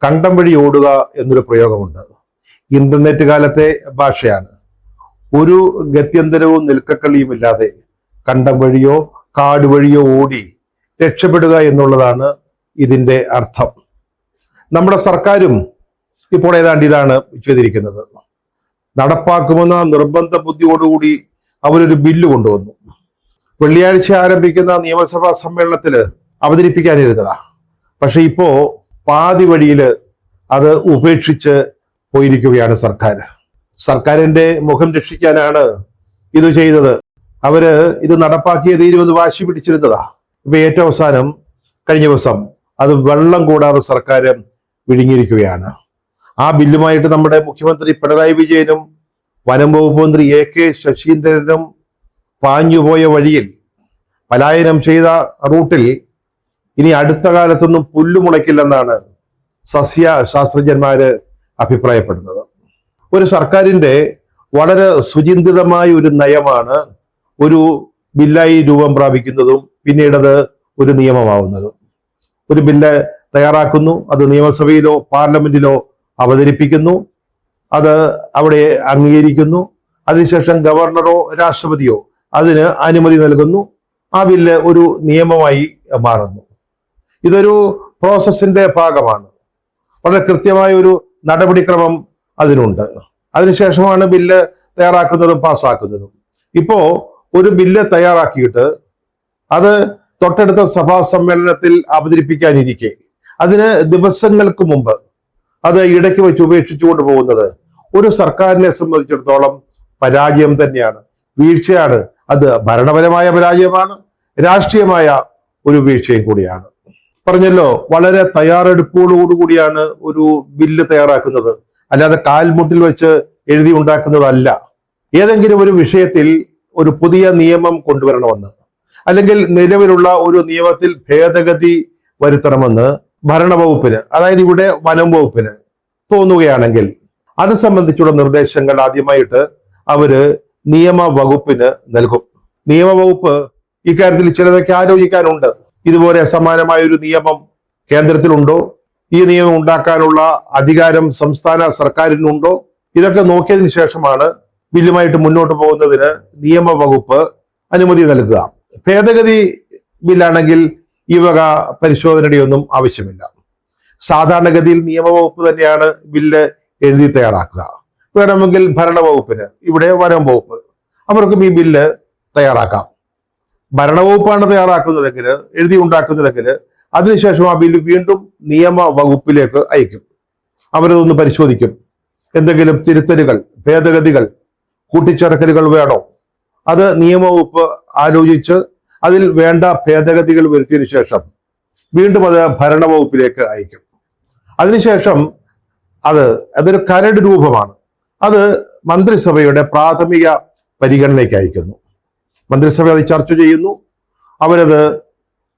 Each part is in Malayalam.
കണ്ടം വഴി ഓടുക എന്നൊരു പ്രയോഗമുണ്ട്. ഇന്റർനെറ്റ് കാലത്തെ ഭാഷയാണ്. ഒരു ഗത്യന്തരവും നിൽക്കക്കളിയും ഇല്ലാതെ കണ്ടം വഴിയോ കാട് വഴിയോ ഓടി രക്ഷപ്പെടുക എന്നുള്ളതാണ് ഇതിൻ്റെ അർത്ഥം. നമ്മുടെ സർക്കാരും ഇപ്പോൾ ഏതാണ്ട് ഇതാണ് ചെയ്തിരിക്കുന്നത്. നടപ്പാക്കുമെന്ന നിർബന്ധ ബുദ്ധിയോടുകൂടി അവരൊരു ബില്ല് കൊണ്ടുവന്നു. വെള്ളിയാഴ്ച ആരംഭിക്കുന്ന നിയമസഭാ സമ്മേളനത്തിൽ അവതരിപ്പിക്കാനിരുന്നതാ. പക്ഷെ ഇപ്പോ പാതി വഴിയിൽ അത് ഉപേക്ഷിച്ച് പോയിരിക്കുകയാണ് സർക്കാർ. സർക്കാരിന്റെ മുഖം രക്ഷിക്കാനാണ് ഇത് ചെയ്തത്. അവര് ഇത് നടപ്പാക്കിയ തീരുമെന്ന് വാശി പിടിച്ചിരുന്നതാ. ഇപ്പൊ ഏറ്റവും അവസാനം കഴിഞ്ഞ ദിവസം അത് വെള്ളം കൂടാതെ സർക്കാർ വിഴുങ്ങിയിരിക്കുകയാണ്. ആ ബില്ലുമായിട്ട് നമ്മുടെ മുഖ്യമന്ത്രി പിണറായി വിജയനും വനം വകുപ്പ് മന്ത്രി AK ശശീന്ദ്രനും പാഞ്ഞുപോയ വഴിയിൽ, പലായനം ചെയ്ത റൂട്ടിൽ ഇനി അടുത്ത കാലത്തൊന്നും പുല്ലുമുളയ്ക്കില്ലെന്നാണ് സസ്യശാസ്ത്രജ്ഞന്മാര് അഭിപ്രായപ്പെടുന്നത്. ഒരു സർക്കാരിന്റെ വളരെ സുചിന്തിതമായ ഒരു നയമാണ് ഒരു ബില്ലായി രൂപം പ്രാപിക്കുന്നതും പിന്നീടത് ഒരു നിയമമാവുന്നതും. ഒരു ബില്ല് തയ്യാറാക്കുന്നു, അത് നിയമസഭയിലോ പാർലമെന്റിലോ അവതരിപ്പിക്കുന്നു, അത് അവിടെ അംഗീകരിക്കുന്നു, അതിനുശേഷം ഗവർണറോ രാഷ്ട്രപതിയോ അതിന് അനുമതി നൽകുന്നു, ആ ബില്ല് ഒരു നിയമമായി മാറുന്നു. ഇതൊരു പ്രോസസ്സിന്റെ ഭാഗമാണ്. വളരെ കൃത്യമായ ഒരു നടപടിക്രമം അതിനുണ്ട്. അതിനുശേഷമാണ് ബില്ല് തയ്യാറാക്കുന്നതും പാസ്സാക്കുന്നതും. ഇപ്പോ ഒരു ബില്ല് തയ്യാറാക്കിയിട്ട് അത് തൊട്ടടുത്ത സഭാ സമ്മേളനത്തിൽ അവതരിപ്പിക്കാനിരിക്കെ അതിന് ദിവസങ്ങൾക്ക് മുമ്പ് അത് ഇടയ്ക്ക് വെച്ച് ഉപേക്ഷിച്ചുകൊണ്ട് പോകുന്നത് ഒരു സർക്കാരിനെ സംബന്ധിച്ചിടത്തോളം പരാജയം തന്നെയാണ്, വീഴ്ചയാണ്. അത് ഭരണപരമായ പരാജയമാണ്, രാഷ്ട്രീയമായ ഒരു വീഴ്ചയും കൂടിയാണ്. പറഞ്ഞല്ലോ, വളരെ തയ്യാറെടുപ്പോടുകൂടിയാണ് ഒരു ബില്ല് തയ്യാറാക്കുന്നത്, അല്ലാതെ കാൽമുട്ടിൽ വെച്ച് എഴുതി ഉണ്ടാക്കുന്നതല്ല. ഏതെങ്കിലും ഒരു വിഷയത്തിൽ ഒരു പുതിയ നിയമം കൊണ്ടുവരണമെന്ന്, അല്ലെങ്കിൽ നിലവിലുള്ള ഒരു നിയമത്തിൽ ഭേദഗതി വരുത്തണമെന്ന് ഭരണവകുപ്പിന്, അതായത് ഇവിടെ വനം വകുപ്പിന് തോന്നുകയാണെങ്കിൽ അത് സംബന്ധിച്ചുള്ള നിർദ്ദേശങ്ങൾ ആദ്യമായിട്ട് അവര് നിയമവകുപ്പിന് നൽകും. നിയമവകുപ്പ് ഇക്കാര്യത്തിൽ ചിലതൊക്കെ ആലോചിക്കാനുണ്ട്. ഇതുപോലെ സമാനമായ ഒരു നിയമം കേന്ദ്രത്തിലുണ്ടോ, ഈ നിയമം ഉണ്ടാക്കാനുള്ള അധികാരം സംസ്ഥാന സർക്കാരിനുണ്ടോ, ഇതൊക്കെ നോക്കിയതിനു ശേഷമാണ് ബില്ലുമായിട്ട് മുന്നോട്ട് പോകുന്നതിന് നിയമവകുപ്പ് അനുമതി നൽകുക. ഭേദഗതി ബില്ലാണെങ്കിൽ ഈ വക പരിശോധനയുടെ ഒന്നും ആവശ്യമില്ല. സാധാരണഗതിയിൽ നിയമവകുപ്പ് തന്നെയാണ് ബില്ല് എഴുതി തയ്യാറാക്കുക. വേണമെങ്കിൽ ഭരണവകുപ്പിന്, ഇവിടെ വനം വകുപ്പ്, അവർക്കും ഈ ബില്ല് തയ്യാറാക്കാം. ഭരണവകുപ്പാണ് തയ്യാറാക്കുന്നതെങ്കിൽ, എഴുതി ഉണ്ടാക്കുന്നതെങ്കിൽ അതിനുശേഷം ആ ബില്ല് വീണ്ടും നിയമവകുപ്പിലേക്ക് അയക്കും. അവരതൊന്ന് പരിശോധിക്കും. എന്തെങ്കിലും തിരുത്തലുകൾ, ഭേദഗതികൾ, കൂട്ടിച്ചേർക്കലുകൾ വേണോ, അത് നിയമവകുപ്പ് ആലോചിച്ച് അതിൽ വേണ്ട ഭേദഗതികൾ വരുത്തിയതിനു ശേഷം വീണ്ടും അത് ഭരണവകുപ്പിലേക്ക് അയക്കും. അതിനുശേഷം അതൊരു കരട് രൂപമാണ്, അത് മന്ത്രിസഭയുടെ പ്രാഥമിക പരിഗണനയ്ക്ക് അയക്കുന്നു. മന്ത്രിസഭ അത് ചർച്ച ചെയ്യുന്നു, അവരത്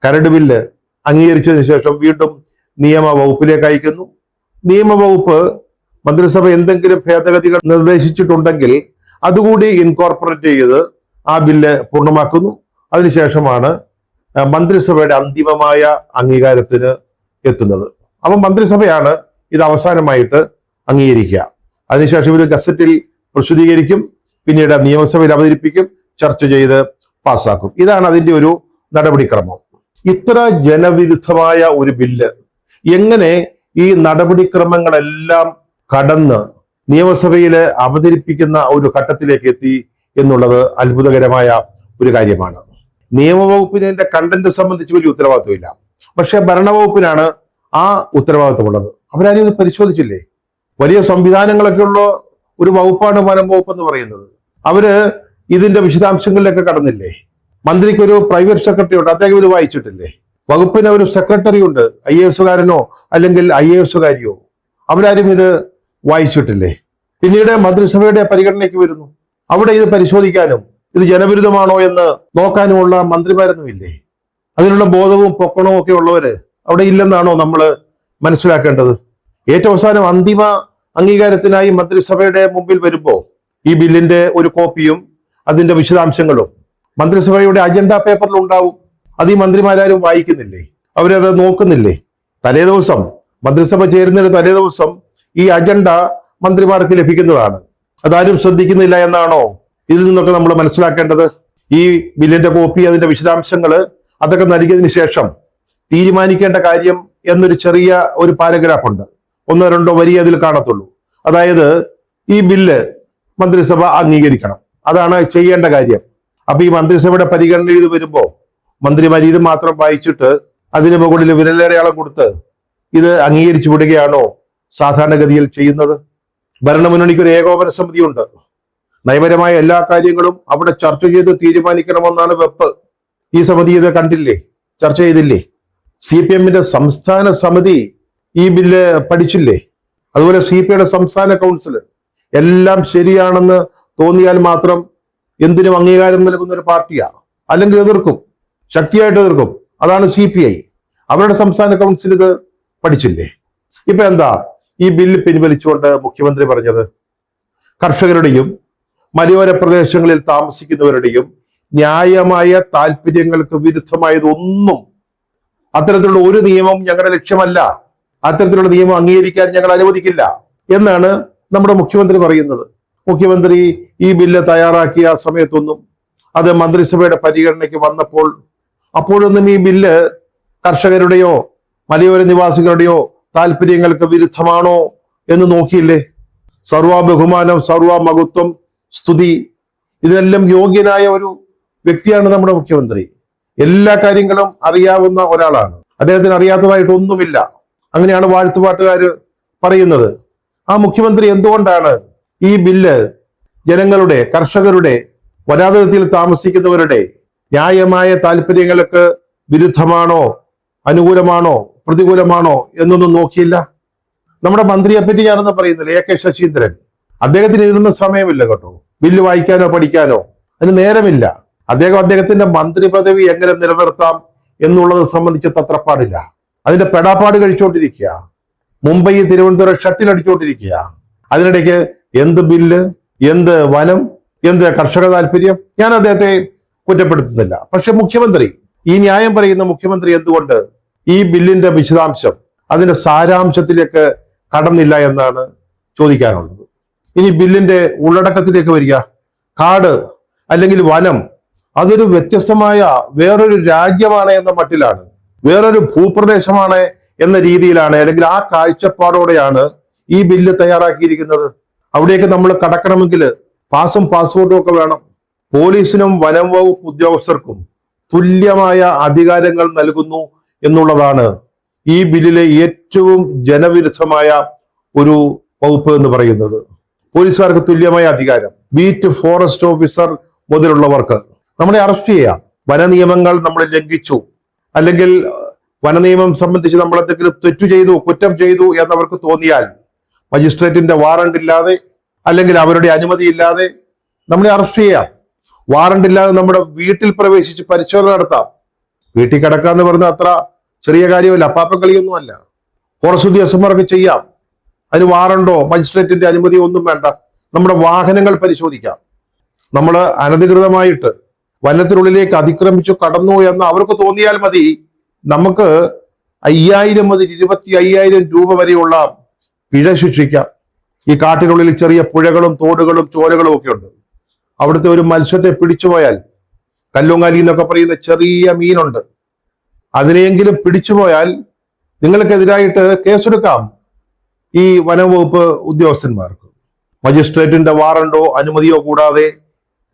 കരട് ബില്ല് അംഗീകരിച്ചതിന് ശേഷം വീണ്ടും നിയമവകുപ്പിലേക്ക് അയക്കുന്നു. നിയമവകുപ്പ് മന്ത്രിസഭ എന്തെങ്കിലും ഭേദഗതികൾ നിർദ്ദേശിച്ചിട്ടുണ്ടെങ്കിൽ അതുകൂടി ഇൻകോർപ്പറേറ്റ് ചെയ്ത് ആ ബില്ല് പൂർണ്ണമാക്കുന്നു. അതിനുശേഷമാണ് മന്ത്രിസഭയുടെ അന്തിമമായ അംഗീകാരത്തിന് എത്തുന്നത്. അപ്പം മന്ത്രിസഭയാണ് ഇത് അവസാനമായിട്ട് അംഗീകരിക്കുക. അതിനുശേഷം ഇത് ഗസറ്റിൽ പ്രസിദ്ധീകരിക്കും, പിന്നീട് നിയമസഭയിൽ അവതരിപ്പിക്കും, ചർച്ച ചെയ്ത് പാസ്സാക്കും. ഇതാണ് അതിന്റെ ഒരു നടപടിക്രമം. ഇത്ര ജനവിരുദ്ധമായ ഒരു ബില്ല് എങ്ങനെ ഈ നടപടിക്രമങ്ങളെല്ലാം കടന്ന് നിയമസഭയിൽ അവതരിപ്പിക്കുന്ന ഒരു ഘട്ടത്തിലേക്ക് എത്തി എന്നുള്ളത് അത്ഭുതകരമായ ഒരു കാര്യമാണ്. നിയമവകുപ്പിന് ഇതിന്റെ കണ്ടന്റ് സംബന്ധിച്ച് വലിയ ഉത്തരവാദിത്വമില്ല, പക്ഷെ ഭരണവകുപ്പിനാണ് ആ ഉത്തരവാദിത്വമുള്ളത്. അവരാരും ഇത് പരിശോധിച്ചില്ലേ? വലിയ സംവിധാനങ്ങളൊക്കെ ഉള്ള ഒരു വകുപ്പാണ് വനം വകുപ്പ് എന്ന് പറയുന്നത്. അവര് ഇതിന്റെ വിശദാംശങ്ങളിലൊക്കെ കടന്നില്ലേ? മന്ത്രിക്ക് ഒരു പ്രൈവറ്റ് സെക്രട്ടറി ഉണ്ട്, അദ്ദേഹം ഇത് വായിച്ചിട്ടില്ലേ? വകുപ്പിന് ഒരു സെക്രട്ടറി ഉണ്ട്, IAS അല്ലെങ്കിൽ IAS അവരാരും ഇത് വായിച്ചിട്ടില്ലേ? പിന്നീട് മന്ത്രിസഭയുടെ പരിഗണനയ്ക്ക് വരുന്നു, അവിടെ ഇത് പരിശോധിക്കാനും ഇത് ജനവിരുദ്ധമാണോ എന്ന് നോക്കാനുമുള്ള മന്ത്രിമാരൊന്നുമില്ലേ? അതിനുള്ള ബോധവും പൊക്കണവും ഒക്കെ ഉള്ളവര് അവിടെ ഇല്ലെന്നാണോ നമ്മൾ മനസ്സിലാക്കേണ്ടത്? ഏറ്റവും അവസാനം അന്തിമ അംഗീകാരത്തിനായി മന്ത്രിസഭയുടെ മുമ്പിൽ വരുമ്പോൾ ഈ ബില്ലിന്റെ ഒരു കോപ്പിയും അതിന്റെ വിശദാംശങ്ങളും മന്ത്രിസഭയുടെ അജണ്ട പേപ്പറിൽ ഉണ്ടാവും. അത് ഈ മന്ത്രിമാരും വായിക്കുന്നില്ലേ? അവരത് നോക്കുന്നില്ലേ? തലേ ദിവസം മന്ത്രിസഭ ചേരുന്നതിന് തലേ ദിവസം ഈ അജണ്ട മന്ത്രിമാർക്ക് ലഭിക്കുന്നതാണ്. അതാരും ശ്രദ്ധിക്കുന്നില്ല എന്നാണോ ഇതിൽ നിന്നൊക്കെ നമ്മൾ മനസ്സിലാക്കേണ്ടത്? ഈ ബില്ലിന്റെ കോപ്പി, അതിന്റെ വിശദാംശങ്ങൾ അതൊക്കെ നൽകിയതിനു ശേഷം തീരുമാനിക്കേണ്ട കാര്യം എന്നൊരു ചെറിയ ഒരു പാരഗ്രാഫ് ഉണ്ട്. 1-2 വരി അതിൽ കാണത്തുള്ളൂ. അതായത് ഈ ബില്ല് മന്ത്രിസഭ അംഗീകരിക്കണം, അതാണ് ചെയ്യേണ്ട കാര്യം. അപ്പൊ ഈ മന്ത്രിസഭയുടെ പരിഗണന ഇത് വരുമ്പോ മന്ത്രിമാർ ഇത് മാത്രം വായിച്ചിട്ട് അതിന് മുകളിൽ വിരലടയാളം കൊടുത്ത് ഇത് അംഗീകരിച്ചു വിടുകയാണോ സാധാരണഗതിയിൽ ചെയ്യുന്നത്? ഭരണമുന്നണിക്ക് ഒരു ഏകോപന സമിതിയുണ്ട്. നയപരമായ എല്ലാ കാര്യങ്ങളും അവിടെ ചർച്ച ചെയ്ത് തീരുമാനിക്കണമെന്നാണ് വെപ്പ്. ഈ സമിതി ഇത് കണ്ടില്ലേ, ചർച്ച ചെയ്തില്ലേ? CPM-ന്റെ സംസ്ഥാന സമിതി ഈ ബില്ല് പഠിച്ചില്ലേ? അതുപോലെ CPI-യുടെ സംസ്ഥാന കൗൺസിൽ എല്ലാം ശരിയാണെന്ന് തോന്നിയാൽ മാത്രം എന്തിനും അംഗീകാരം നൽകുന്ന ഒരു പാർട്ടിയാ, അല്ലെങ്കിൽ എതിർക്കും, ശക്തിയായിട്ട് എതിർക്കും. അതാണ് CPI. അവരുടെ സംസ്ഥാന കൗൺസിൽ ഇത് പഠിച്ചില്ലേ? ഇപ്പൊ എന്താ ഈ ബില്ല് പിൻവലിച്ചുകൊണ്ട് മുഖ്യമന്ത്രി പറഞ്ഞത്? കർഷകരുടെയും മലയോര പ്രദേശങ്ങളിൽ താമസിക്കുന്നവരുടെയും ന്യായമായ താല്പര്യങ്ങൾക്ക് വിരുദ്ധമായതൊന്നും, അത്തരത്തിലുള്ള ഒരു നിയമം ഞങ്ങളുടെ ലക്ഷ്യമല്ല, അത്തരത്തിലുള്ള നിയമം അംഗീകരിക്കാൻ ഞങ്ങൾ അനുവദിക്കില്ല എന്നാണ് നമ്മുടെ മുഖ്യമന്ത്രി പറയുന്നത്. മുഖ്യമന്ത്രി ഈ ബില്ല് തയ്യാറാക്കിയ സമയത്തൊന്നും, അത് മന്ത്രിസഭയുടെ പരിഗണനയ്ക്ക് വന്നപ്പോൾ അപ്പോഴൊന്നും ഈ ബില്ല് കർഷകരുടെയോ മലയോര നിവാസികളുടെയോ താല്പര്യങ്ങൾക്ക് വിരുദ്ധമാണോ എന്ന് നോക്കിയില്ലേ? സർവ ബഹുമാനം, സർവ മഹത്വം, സ്തുതി, ഇതിനെല്ലാം യോഗ്യനായ ഒരു വ്യക്തിയാണ് നമ്മുടെ മുഖ്യമന്ത്രി. എല്ലാ കാര്യങ്ങളും അറിയാവുന്ന ഒരാളാണ്. അദ്ദേഹത്തിന് അറിയാത്തതായിട്ടൊന്നുമില്ല. അങ്ങനെയാണ് വാഴ്ത്തുപാട്ടുകാർ പറയുന്നത്. ആ മുഖ്യമന്ത്രി എന്തുകൊണ്ടാണ് ഈ ബില്ല് ജനങ്ങളുടെ, കർഷകരുടെ, വനാതിർത്തിയിൽ താമസിക്കുന്നവരുടെ ന്യായമായ താല്പര്യങ്ങൾക്ക് വിരുദ്ധമാണോ, അനുകൂലമാണോ, പ്രതികൂലമാണോ എന്നൊന്നും നോക്കിയില്ല? നമ്മുടെ മന്ത്രിയെ പറ്റി ഞാനൊന്നും പറയുന്നില്ല, AK ശശീന്ദ്രൻ. അദ്ദേഹത്തിന് ഇതിനൊന്നും സമയമില്ല കേട്ടോ, ബില്ല് വായിക്കാനോ പഠിക്കാനോ അതിന് നേരമില്ല. അദ്ദേഹത്തിന്റെ മന്ത്രി പദവി എങ്ങനെ നിലനിർത്താം എന്നുള്ളത് സംബന്ധിച്ച് തത്രപ്പാടില്ല. അതിന്റെ പെടാപ്പാട് കഴിച്ചുകൊണ്ടിരിക്കുക. മുംബൈ തിരുവനന്തപുരം ഷട്ടിൽ അടിച്ചുകൊണ്ടിരിക്കുക. അതിനിടയ്ക്ക് എന്ത് ബില്ല്, എന്ത് വനം, എന്ത് കർഷക താല്പര്യം? ഞാൻ അദ്ദേഹത്തെ കുറ്റപ്പെടുത്തുന്നില്ല. പക്ഷെ മുഖ്യമന്ത്രി, ഈ ന്യായം പറയുന്ന മുഖ്യമന്ത്രി എന്തുകൊണ്ട് ഈ ബില്ലിന്റെ വിശദാംശം, അതിന്റെ സാരാംശത്തിലേക്ക് കടന്നില്ല എന്നാണ് ചോദിക്കാനുള്ളത്. ഇനി ബില്ലിന്റെ ഉള്ളടക്കത്തിലേക്ക് വരിക. കാട് അല്ലെങ്കിൽ വനം അതൊരു വ്യത്യസ്തമായ വേറൊരു രാജ്യമാണ് എന്ന മട്ടിലാണ്, വേറൊരു ഭൂപ്രദേശമാണ് എന്ന രീതിയിലാണ്, അല്ലെങ്കിൽ ആ കാഴ്ചപ്പാടോടെയാണ് ഈ ബില്ല് തയ്യാറാക്കിയിരിക്കുന്നത്. അവിടേക്ക് നമ്മൾ കടക്കണമെങ്കിൽ പാസും പാസ്പോർട്ടും ഒക്കെ വേണം. പോലീസിനും വനം വകുപ്പ് ഉദ്യോഗസ്ഥർക്കും തുല്യമായ അധികാരങ്ങൾ നൽകുന്നു എന്നുള്ളതാണ് ഈ ബില്ലിലെ ഏറ്റവും ജനവിരുദ്ധമായ ഒരു വകുപ്പ് എന്ന് പറയുന്നത്. പോലീസുകാർക്ക് തുല്യമായ അധികാരം, ബീറ്റ് ഫോറസ്റ്റ് ഓഫീസർ മുതലുള്ളവർക്ക് നമ്മളെ അറസ്റ്റ് ചെയ്യാം. വനനിയമങ്ങൾ നമ്മൾ ലംഘിച്ചു, അല്ലെങ്കിൽ വനനിയമം സംബന്ധിച്ച് നമ്മൾ എന്തെങ്കിലും തെറ്റു ചെയ്തു, കുറ്റം ചെയ്തു എന്നവർക്ക് തോന്നിയാൽ മജിസ്ട്രേറ്റിന്റെ വാറണ്ട് ഇല്ലാതെ, അല്ലെങ്കിൽ അവരുടെ അനുമതി ഇല്ലാതെ നമ്മളെ അറസ്റ്റ് ചെയ്യാം. വാറണ്ട് ഇല്ലാതെ നമ്മുടെ വീട്ടിൽ പ്രവേശിച്ച് പരിശോധന നടത്താം. വീട്ടിൽ കിടക്കാന്ന് പറഞ്ഞ അത്ര ചെറിയ കാര്യമല്ല, അപ്പാപ്പൻ കളിയൊന്നുമല്ല. ഫോറസ്റ്റ് ഉദ്യോഗസ്ഥന്മാർക്ക് ചെയ്യാം. അതിന് വാറണ്ടോ മജിസ്ട്രേറ്റിന്റെ അനുമതിയോ ഒന്നും വേണ്ട. നമ്മുടെ വാഹനങ്ങൾ പരിശോധിക്കാം. നമ്മൾ അനധികൃതമായിട്ട് വനത്തിനുള്ളിലേക്ക് അതിക്രമിച്ചു കടന്നു എന്ന് അവർക്ക് തോന്നിയാൽ മതി, നമുക്ക് 5000 മുതൽ 25,000 രൂപ വരെയുള്ള പിഴ ശിക്ഷിക്കാം. ഈ കാട്ടിനുള്ളിൽ ചെറിയ പുഴകളും തോടുകളും ചോലകളും ഒക്കെ ഉണ്ട്. അവിടുത്തെ ഒരു മത്സ്യത്തെ പിടിച്ചുപോയാൽ, കല്ലുങ്ങാലി എന്നൊക്കെ പറയുന്ന ചെറിയ മീനുണ്ട്, അതിനെയെങ്കിലും പിടിച്ചുപോയാൽ നിങ്ങൾക്കെതിരായിട്ട് കേസെടുക്കാം ഈ വനംവകുപ്പ് ഉദ്യോഗസ്ഥന്മാർക്ക്. മജിസ്ട്രേറ്റിന്റെ വാറണ്ടോ അനുമതിയോ കൂടാതെ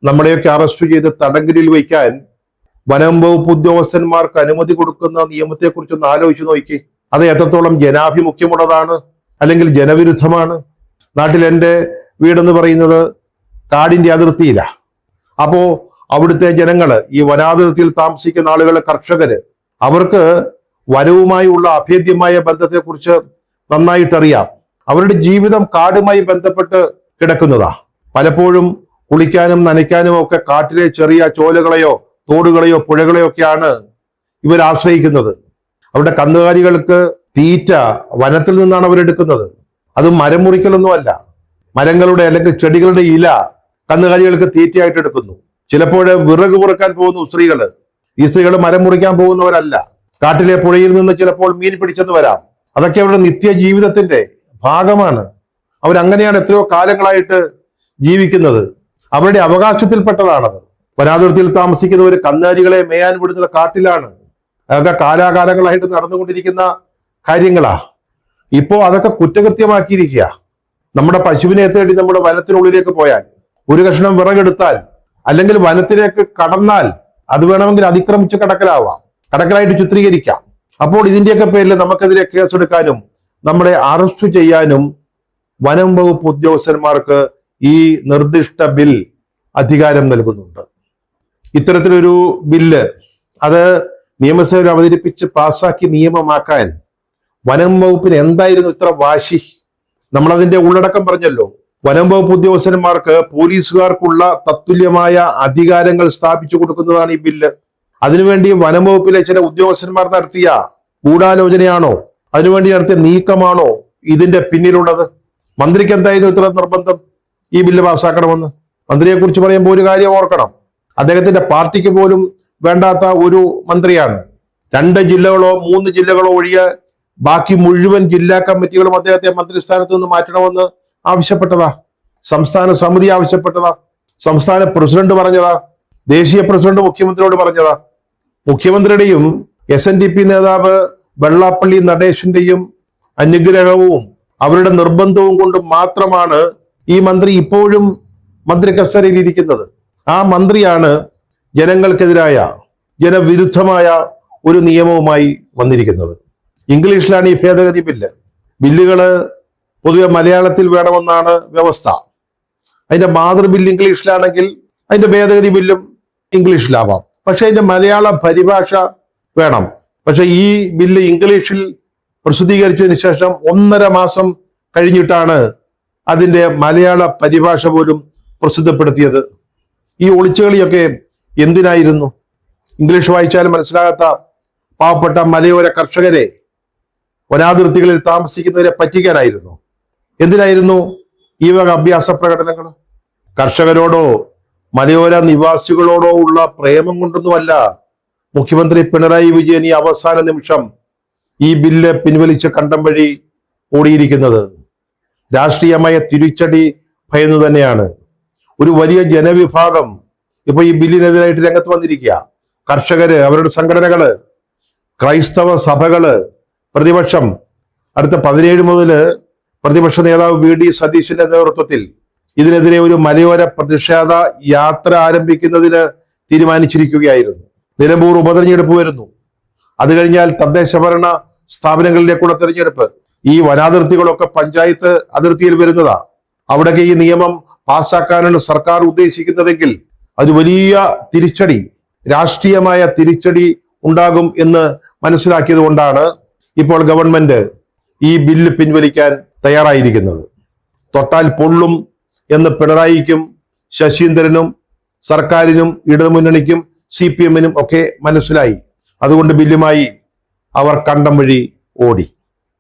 നമ്മളെയൊക്കെ അറസ്റ്റ് ചെയ്ത് തടങ്കലിൽ വയ്ക്കാൻ വനം വകുപ്പ് ഉദ്യോഗസ്ഥന്മാർക്ക് അനുമതി കൊടുക്കുന്ന നിയമത്തെക്കുറിച്ചൊന്ന് ആലോചിച്ച് നോക്കി. അത് എത്രത്തോളം ജനാഭിമുഖ്യമുള്ളതാണ്, അല്ലെങ്കിൽ ജനവിരുദ്ധമാണ്. നാട്ടിൽ എൻ്റെ വീടെന്ന് പറയുന്നത് കാടിന്റെ അതിർത്തിയിലാണ്. അപ്പോ അവിടുത്തെ ജനങ്ങള്, ഈ വനാതിർത്തിയിൽ താമസിക്കുന്ന ആളുകള്, കർഷകര്, അവർക്ക് വനവുമായുള്ള അഭേദ്യമായ ബന്ധത്തെക്കുറിച്ച് നന്നായിട്ടറിയാം. അവരുടെ ജീവിതം കാടുമായി ബന്ധപ്പെട്ട് കിടക്കുന്നതാ. പലപ്പോഴും കുളിക്കാനും നനയ്ക്കാനും ഒക്കെ കാട്ടിലെ ചെറിയ ചോലകളെയോ തോടുകളെയോ പുഴകളെയോ ഒക്കെയാണ് ഇവർ ആശ്രയിക്കുന്നത്. അവരുടെ കന്നുകാലികൾക്ക് തീറ്റ വനത്തിൽ നിന്നാണ് അവരെടുക്കുന്നത്. അത് മരം മുറിക്കലൊന്നുമല്ല, മരങ്ങളുടെ അല്ലെങ്കിൽ ചെടികളുടെ ഇല കന്നുകാലികൾക്ക് തീറ്റയായിട്ട് എടുക്കുന്നു. ചിലപ്പോൾ വിറക് മുറിക്കാൻ പോകുന്നു സ്ത്രീകള്. ഈ സ്ത്രീകൾ മരം മുറിക്കാൻ പോകുന്നവരല്ല. കാട്ടിലെ പുഴയിൽ നിന്ന് ചിലപ്പോൾ മീൻ പിടിച്ചെന്ന് വരാം. അതൊക്കെ അവരുടെ നിത്യജീവിതത്തിന്റെ ഭാഗമാണ്. അവരങ്ങനെയാണ് എത്രയോ കാലങ്ങളായിട്ട് ജീവിക്കുന്നത്. അവരുടെ അവകാശത്തിൽപ്പെട്ടതാണത്. വനാതിർത്തിയിൽ താമസിക്കുന്നവർ കന്നുകാലികളെ മേയാൻ വിടുന്ന കാട്ടിലാണ്. അതൊക്കെ കാലാകാലങ്ങളായിട്ട് നടന്നുകൊണ്ടിരിക്കുന്ന കാര്യങ്ങളാ. ഇപ്പോ അതൊക്കെ കുറ്റകൃത്യമാക്കിയിരിക്കുക. നമ്മുടെ പശുവിനെ തേടി നമ്മുടെ വനത്തിനുള്ളിലേക്ക് പോയാൽ, ഒരു കഷ്ണം വിറകെടുത്താൽ, അല്ലെങ്കിൽ വനത്തിലേക്ക് കടന്നാൽ അത് വേണമെങ്കിൽ അതിക്രമിച്ച് കടക്കലായിട്ട് ചിത്രീകരിക്കാം. അപ്പോൾ ഇതിന്റെയൊക്കെ പേരിൽ നമുക്കെതിരെ കേസെടുക്കാനും നമ്മളെ അറസ്റ്റ് ചെയ്യാനും വനം വകുപ്പ് ഉദ്യോഗസ്ഥന്മാർക്ക് ഈ നിർദ്ദിഷ്ട ബിൽ അധികാരം നൽകുന്നുണ്ട്. ഇത്തരത്തിലൊരു ബില്ല് അത് നിയമസഭയിൽ അവതരിപ്പിച്ച് പാസാക്കി നിയമമാക്കാൻ വനം വകുപ്പിന് എന്തായിരുന്നു ഇത്ര വാശി? നമ്മളതിന്റെ ഉള്ളടക്കം പറഞ്ഞല്ലോ. വനം വകുപ്പ് ഉദ്യോഗസ്ഥന്മാർക്ക് പോലീസുകാർക്കുള്ള തത്തുല്യമായ അധികാരങ്ങൾ സ്ഥാപിച്ചു കൊടുക്കുന്നതാണ് ഈ ബില്ല്. അതിനുവേണ്ടി വനം വകുപ്പിലെ ചില ഉദ്യോഗസ്ഥന്മാർ നടത്തിയ ഗൂഢാലോചനയാണോ, അതിനുവേണ്ടി നടത്തിയ നീക്കമാണോ ഇതിന്റെ പിന്നിലുള്ളത്? മന്ത്രിക്ക് എന്തായിരുന്നു ഇത്ര നിർബന്ധം ഈ ബില്ല് പാസ്സാക്കണമെന്ന്? മന്ത്രിയെ കുറിച്ച് പറയുമ്പോൾ ഒരു കാര്യം ഓർക്കണം, അദ്ദേഹത്തിന്റെ പാർട്ടിക്ക് പോലും വേണ്ടാത്ത ഒരു മന്ത്രിയാണ്. 2 ജില്ലകളോ 3 ജില്ലകളോ ഒഴികെ ബാക്കി മുഴുവൻ ജില്ലാ കമ്മിറ്റികളും അദ്ദേഹത്തെ മന്ത്രിസ്ഥാനത്ത് നിന്ന് മാറ്റണമെന്ന് ആവശ്യപ്പെട്ടതാ. സംസ്ഥാന സമിതി ആവശ്യപ്പെട്ടതാ. സംസ്ഥാന പ്രസിഡന്റ് പറഞ്ഞതാ. ദേശീയ പ്രസിഡന്റ് മുഖ്യമന്ത്രിയോട് പറഞ്ഞതാ. മുഖ്യമന്ത്രിയുടെയും SNDP നേതാവ് വെള്ളാപ്പള്ളി നടേശന്റെയും അനുഗ്രഹവും അവരുടെ നിർബന്ധവും കൊണ്ട് മാത്രമാണ് ഈ മന്ത്രി ഇപ്പോഴും മന്ത്രി കസേരയിൽ ഇരിക്കുന്നത്. ആ മന്ത്രിയാണ് ജനങ്ങൾക്കെതിരായ ജനവിരുദ്ധമായ ഒരു നിയമവുമായി വന്നിരിക്കുന്നത്. ഇംഗ്ലീഷിലാണ് ഈ ഭേദഗതി ബില്ലുകള് പൊതുവെ മലയാളത്തിൽ വേണമെന്നാണ് വ്യവസ്ഥ. അതിന്റെ മാതൃബില്ല് ഇംഗ്ലീഷിലാണെങ്കിൽ അതിന്റെ ഭേദഗതി ബില്ലും ഇംഗ്ലീഷിലാവാം. പക്ഷെ അതിന്റെ മലയാള പരിഭാഷ വേണം. പക്ഷെ ഈ ബില്ല് ഇംഗ്ലീഷിൽ പ്രസിദ്ധീകരിച്ചതിന് ശേഷം 1.5 മാസം കഴിഞ്ഞിട്ടാണ് അതിന്റെ മലയാള പരിഭാഷ പോലും പ്രസിദ്ധപ്പെടുത്തിയത്. ഈ ഒളിച്ചുകളിയൊക്കെ എന്തിനായിരുന്നു? ഇംഗ്ലീഷ് വായിച്ചാലും മനസ്സിലാകാത്ത പാവപ്പെട്ട മലയോര കർഷകരെ, വനാതിർത്തികളിൽ താമസിക്കുന്നവരെ പറ്റിക്കാനായിരുന്നു? എന്തിനായിരുന്നു ഈ വക അഭ്യാസ പ്രകടനങ്ങൾ? കർഷകരോടോ മലയോര നിവാസികളോടോ ഉള്ള പ്രേമം കൊണ്ടൊന്നുമല്ല മുഖ്യമന്ത്രി പിണറായി വിജയൻ ഈ അവസാന നിമിഷം ഈ ബില്ല് പിൻവലിച്ച് കണ്ടം വഴി ഓടിയിരിക്കുന്നത്. രാഷ്ട്രീയമായ തിരിച്ചടി ഭയന്നു തന്നെയാണ്. ഒരു വലിയ ജനവിഭാഗം ഇപ്പൊ ഈ ബില്ലിനെതിരായിട്ട് രംഗത്ത് വന്നിരിക്കുക. കർഷകര്, അവരുടെ സംഘടനകള്, ക്രൈസ്തവ സഭകള്, പ്രതിപക്ഷം. അടുത്ത 17 മുതൽ പ്രതിപക്ഷ നേതാവ് VD സതീശന്റെ നേതൃത്വത്തിൽ ഇതിനെതിരെ ഒരു മലയോര പ്രതിഷേധ യാത്ര ആരംഭിക്കുന്നതിന് തീരുമാനിച്ചിരിക്കുകയായിരുന്നു. നിലമ്പൂർ ഉപതെരഞ്ഞെടുപ്പ് വരുന്നു. അത് കഴിഞ്ഞാൽ തദ്ദേശ ഭരണ സ്ഥാപനങ്ങളിലേക്കുള്ള തെരഞ്ഞെടുപ്പ്. ഈ വനാതിർത്തികളൊക്കെ പഞ്ചായത്ത് അതിർത്തിയിൽ വരുന്നതാ. അവിടേക്ക് ഈ നിയമം പാസ്സാക്കാനാണ് സർക്കാർ ഉദ്ദേശിക്കുന്നതെങ്കിൽ അത് വലിയ തിരിച്ചടി, രാഷ്ട്രീയമായ തിരിച്ചടി ഉണ്ടാകും എന്ന് മനസ്സിലാക്കിയത് കൊണ്ടാണ് ഇപ്പോൾ ഗവൺമെന്റ് ഈ ബില്ല് പിൻവലിക്കാൻ തയ്യാറായിരിക്കുന്നത്. തൊട്ടാൽ പൊള്ളും എന്ന് പിണറായിക്കും ശശീന്ദ്രനും സർക്കാരിനും ഇടതുമുന്നണിക്കും CPM-നും ഒക്കെ മനസ്സിലായി. അതുകൊണ്ട് ബില്ലുമായി അവർ കണ്ടം വഴി ഓടി.